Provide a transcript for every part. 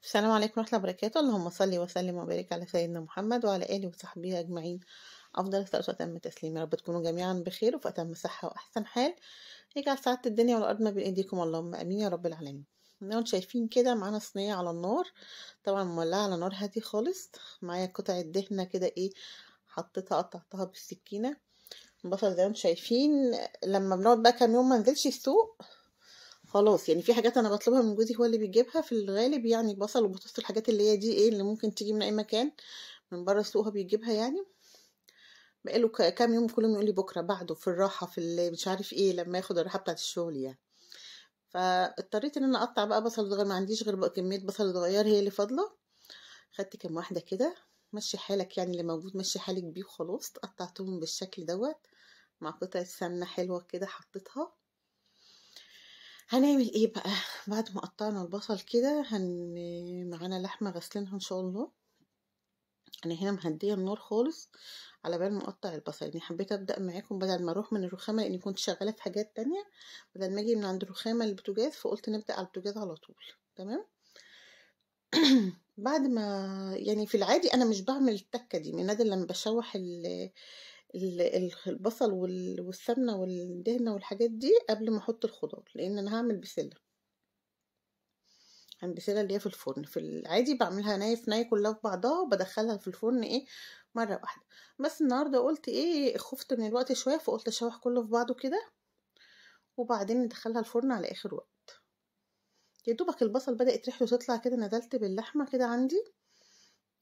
السلام عليكم ورحمة الله وبركاته. اللهم صل وسلم وبارك على سيدنا محمد وعلى آله وصحبه أجمعين. أفضل الصلاة وأتم التسليم. يا رب تكونوا جميعا بخير وفي أتم صحة وأحسن حال. يجعل سعادة الدنيا والأرض ما بين إيديكم، اللهم آمين يا رب العالمين. زي ما انتم شايفين كده معانا صينية على النار، طبعا مولعة على نار هادية خالص. معايا قطعة دهنة كده حطيتها قطعتها بالسكينة. البصل زي ما انتم شايفين لما بنقعد بقى كام يوم ما نزلش السوق خلاص، يعني في حاجات انا بطلبها من جوزي هو اللي بيجيبها في الغالب، يعني بصل وبطاطس، الحاجات اللي هي دي اللي ممكن تيجي من اي مكان من بره السوق هو بيجيبها يعني. بقاله كام يوم كل يوم يقول لي بكره بعده في الراحه في اللي مش عارف لما ياخد الراحه بتاعه الشغل يعني. فاضطريت ان انا اقطع بقى بصل صغير، ما عنديش غير بقى كميه بصل صغير هي اللي فاضله. خدت كام واحده كده، مشي حالك يعني اللي موجود مشي حالك بيه وخلاص. قطعتهم بالشكل دوت مع قطعه سمنه حلوه كده حطيتها. هنعمل ايه بقى بعد ما قطعنا البصل كده؟ معانا لحمه غسلينها ان شاء الله. انا هنا مهديه النار خالص على بال ما اقطع البصل، يعني حبيت ابدا معاكم بدل ما اروح من الرخامه لاني كنت شغاله في حاجات تانية، بدل ما اجي من عند الرخامه للبوتاجاز فقلت نبدا على البوتاجاز على طول. تمام. بعد ما يعني في العادي انا مش بعمل التكه دي، من نادر لما بشوح البصل والسمنه والدهنه والحاجات دي قبل ما احط الخضار، لان انا هعمل بسله. البسله اللي هي في الفرن في العادي بعملها ناي في ناي كلها في بعضها وبدخلها في الفرن مره واحده. بس النهارده قلت خفت من الوقت شويه فقلت اشوح كله في بعضه كده وبعدين ندخلها الفرن على اخر وقت. يا دوبك البصل بدات ريحته تطلع كده نزلت باللحمه كده عندي،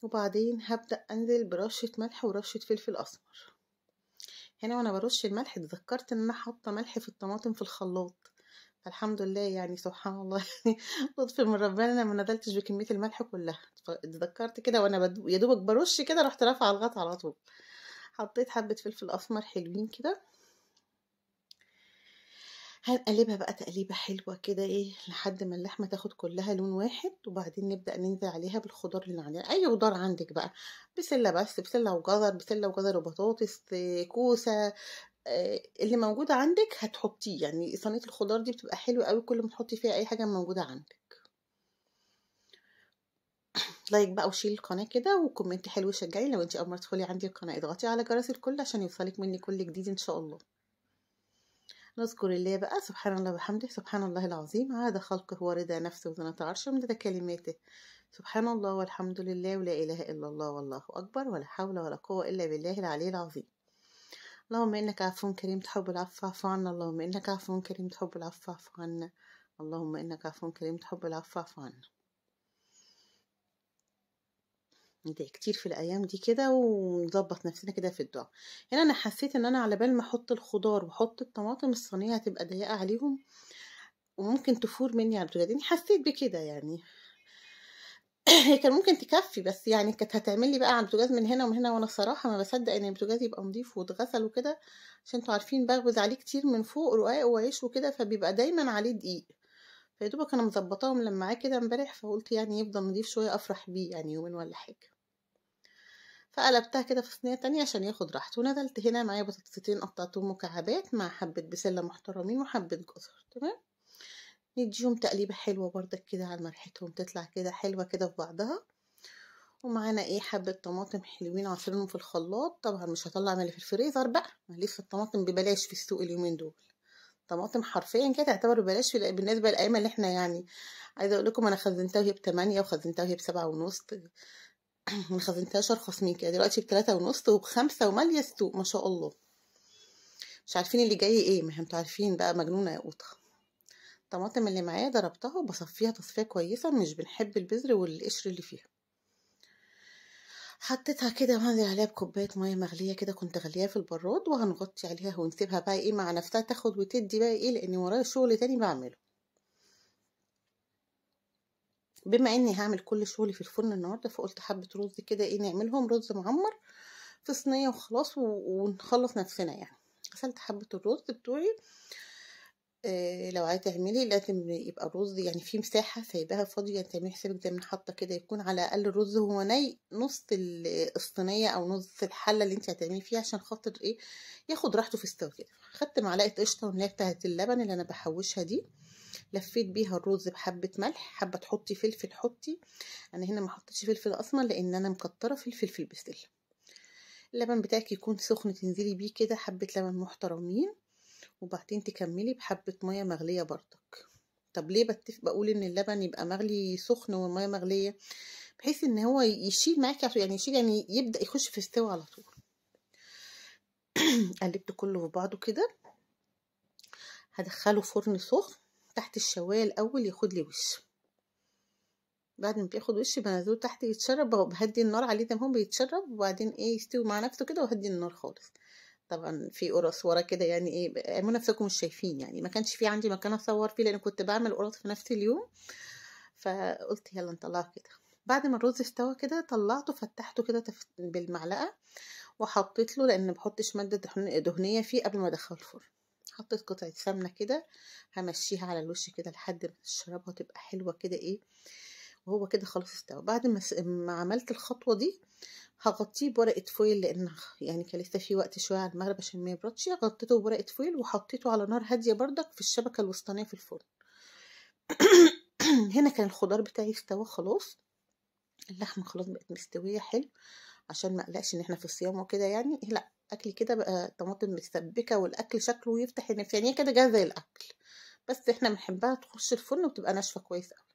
وبعدين هبدا انزل برشه ملح ورشه فلفل اسمر. هنا وانا برش الملح اتذكرت ان انا حاطه ملح في الطماطم في الخلاط، فالحمد لله يعني سبحان الله لطف من ربنا انا ما نزلتش بكميه الملح كلها. اتذكرت كده وانا يا دوبك برش كده رحت رافعه الغطا على طول. حطيت حبه فلفل اسمر حلوين كده. هنقلبها بقى تقليبه حلوه كده لحد ما اللحمه تاخد كلها لون واحد، وبعدين نبدا ننزل عليها بالخضار اللي عندنا. اي خضار عندك بقى، بسله بس، بسله وجزر، بسله وجزر وبطاطس، كوسه، اللي موجودة عندك هتحطيه. يعني صينية الخضار دي بتبقى حلوة قوي كل ما تحطي فيها اي حاجة موجودة عندك. لايك بقى وشيل القناة كده وكومنت حلو شجعي. لو انت اول مرة تدخلي عندي القناة اضغطي على جرس الكل عشان يوصلك مني كل جديد ان شاء الله. نذكر الله بقى. سبحان الله وبحمده، سبحان الله العظيم، عاد خلقه ورضا نفسه وزنة عرشه ومدد كلماته. سبحان الله والحمد لله ولا اله الا الله والله اكبر ولا حول ولا قوة الا بالله العلي العظيم. اللهم إنك عفو كريم تحب العفو فاعف عنا. اللهم إنك عفو كريم تحب العفو فاعف عنا. اللهم إنك عفو كريم تحب العفو فاعف عنا. ندعي كتير في الأيام دي كده ونظبط نفسنا كده في الدعاء. هنا أنا حسيت إن أنا على بال ما أحط الخضار وأحط الطماطم الصينية هتبقى ضيقة عليهم وممكن تفور مني على البوتاجاز، يعني حسيت بكده يعني. هي كان ممكن تكفي بس يعني كانت هتعمل لي بقى على البوتاجاز من هنا ومن هنا، وانا الصراحه ما بصدق ان البوتاجاز يبقى نضيف واتغسل وكده، عشان انتوا عارفين بخبز عليه كتير من فوق رقاق وعيش وكده فبيبقى دايما عليه دقيق. فيا دوبك انا مظبطاهم لما معاه كده امبارح فقلت يعني يفضل نضيف شويه افرح بيه يعني يومين ولا حاجه. فقلبتها كده في صينيه تانية عشان ياخد راحته، ونزلت هنا معايا بطاطستين قطعتهم مكعبات مع حبه بسله محترمين وحبه جزر. تمام. نديهم تقليبه حلوه بردك كده على ما ريحتهم تطلع كده حلوه كده في بعضها. ومعانا حبة طماطم حلوين عصرينهم في الخلاط. طبعا مش هطلع من اللي في الفريزر بقى، لسه الطماطم ببلاش في السوق اليومين دول. طماطم حرفيا كده تعتبر ببلاش بالنسبة للأيام اللي احنا يعني. عايزة اقول لكم انا خزنتها وهي ب8 وخزنتها وهي ب7.5. ما خزنتهاش ارخص من كده، دلوقتي ب3.5 وب5 ومالية السوق ما شاء الله. مش عارفين اللي جاي ما انتوا عارفين بقى مجنونة يا قوطة. الطماطم اللي معايا ضربتها وبصفيها تصفية كويسة، مش بنحب البذر والقشر اللي فيها. حطيتها كده وهنزل عليها بكوبايه ميه مغليه كده كنت غليها في البراد، وهنغطي عليها ونسيبها بقى مع نفسها تاخد وتدي بقى لان ورايا شغل تاني بعمله. بما اني هعمل كل شغلي في الفرن النهارده فقلت حبه رز كده نعملهم رز معمر في صينيه وخلاص ونخلص نفسنا يعني. غسلت حبه الرز بتوعي. لو عايزه تعملي لازم يبقى الرز يعني فيه مساحه سايباها فاضيه، يعني تعملي حسابك زي ما حاطه كده يكون على الاقل الرز هو ني نص الصينيه او نص الحله اللي انت هتعملي فيها عشان خاطر ياخد راحته في السوا كده. خدت معلقه قشطه اللي هي بتاعه اللبن اللي انا بحوشها دي، لفيت بيها الرز بحبة ملح، حابة تحطي فلفل حطي، انا هنا ما حطيتش فلفل اسمر لان انا مكترة فلفل في البسله. اللبن بتاعك يكون سخن، تنزلي بيه كده حبة لبن محترمين، وبعدين تكملي بحبة مية مغلية برضك. طب ليه بقول ان اللبن يبقى مغلي سخن والمية مغلية؟ بحيث ان هو يشيل معاكي يعني يشيل، يعني يبدأ يخش في السوا على طول. قلبت كله في بعضه كده، هدخله فرن سخن تحت الشواية الاول ياخد لي وش. بعد ما بياخد وش بنزله تحت يتشرب، بهدي النار عليه تمام بيتشرب، وبعدين ايه يستوي مع نفسه كده وهدي النار خالص. طبعا في قرص ورا كده يعني ايه، اعملوا نفسكم مش شايفين، يعني ما كانش في عندي مكان اصور فيه لان كنت بعمل قرص في نفس اليوم، فقلت يلا نطلعه كده. بعد ما الرز استوى كده طلعته فتحته كده بالمعلقه، وحطيت له، لان ما بحطش ماده دهنيه فيه قبل ما ادخله الفرن. حطيت قطعه سمنه كده، همشيها على الوش كده لحد ما تشربها تبقى حلوه كده ايه، وهو كده خلاص استوى. بعد ما عملت الخطوه دي هغطيه بورقه فويل، لان يعني كان لسه في وقت شويه على المغرب عشان ما يبردش. غطيته بورقه فويل وحطيته على نار هاديه بردك في الشبكه الوسطانيه في الفرن. هنا كان الخضار بتاعي استوى خلاص، اللحمه خلاص بقت مستويه حلو، عشان ما اقلقش ان احنا في الصيام وكده يعني. لا اكلي كده بقى طماطم متسبكه والاكل شكله يفتح النفس، يعني هي كده جاهزه زي الاكل، بس احنا بنحبها تخش الفرن وتبقى ناشفه كويس قوي.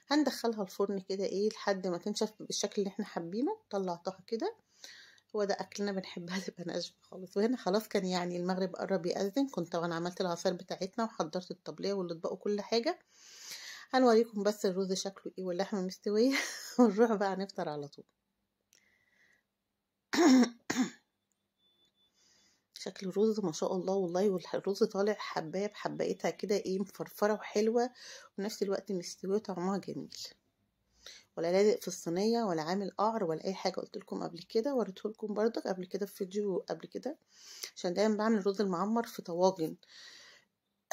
هندخلها الفرن كده ايه لحد ما تنشف بالشكل اللي احنا حابينه. طلعتها كده، هو ده اكلنا بنحبها تبقى ناشفه خالص. وهنا خلاص كان يعني المغرب قرب يأذن، كنت طبعا عملت العصاير بتاعتنا وحضرت الطبليه والاطباق وكل حاجه. هنوريكم بس الرز شكله ايه واللحمه مستويه ونروح بقى نفطر على طول. شكل الرز ما شاء الله والله، والرز طالع حبايه بحبايتها كده ايه، مفرفره وحلوه ونفس الوقت مستويه طعمها جميل، ولا لازق في الصينيه ولا عامل قعر ولا اي حاجه. قلت لكم قبل كده، وريته لكم برضك قبل كده في فيديو قبل كده، عشان دايما بعمل الرز المعمر في طواجن.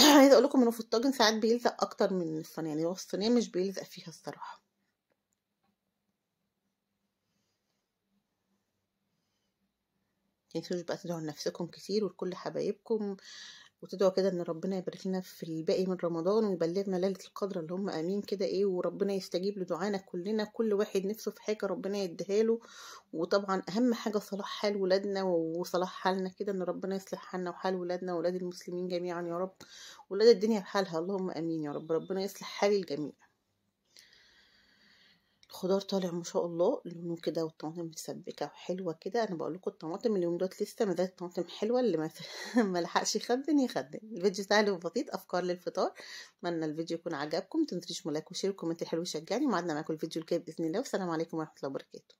عايزه اقول لكم انه في الطاجن ساعات بيلزق اكتر من الصينيه، يعني هو الصينيه مش بيلزق فيها الصراحه. متنسوش بقى تدعوا لنفسكم كتير ولكل حبايبكم، وتدعوا كده ان ربنا يبارك لنا في الباقي من رمضان ويبلغنا ليلة القدر، اللي هم امين كده ايه، وربنا يستجيب لدعانا كلنا، كل واحد نفسه في حاجة ربنا يديها له. وطبعا اهم حاجة صلاح حال ولادنا وصلاح حالنا كده، ان ربنا يصلح حالنا وحال ولادنا وولاد المسلمين جميعا يا رب، ولاد الدنيا بحالها اللهم امين يا رب، ربنا يصلح حال الجميع. الخضار طالع ما شاء الله لونه كده، والطماطم متسبكه وحلوه كده. انا بقول لكم الطماطم اليوم دوت لسه ما زالت الطماطم حلوه، اللي ما ما لحقش يخزن يخزن. الفيديو سهل وبسيط، افكار للفطار. اتمنى الفيديو يكون عجبكم، متنسوش لايك وشير وكومنت حلو يشجعني. ومعادنا معاكم الفيديو الجاي باذن الله، والسلام عليكم ورحمه الله وبركاته.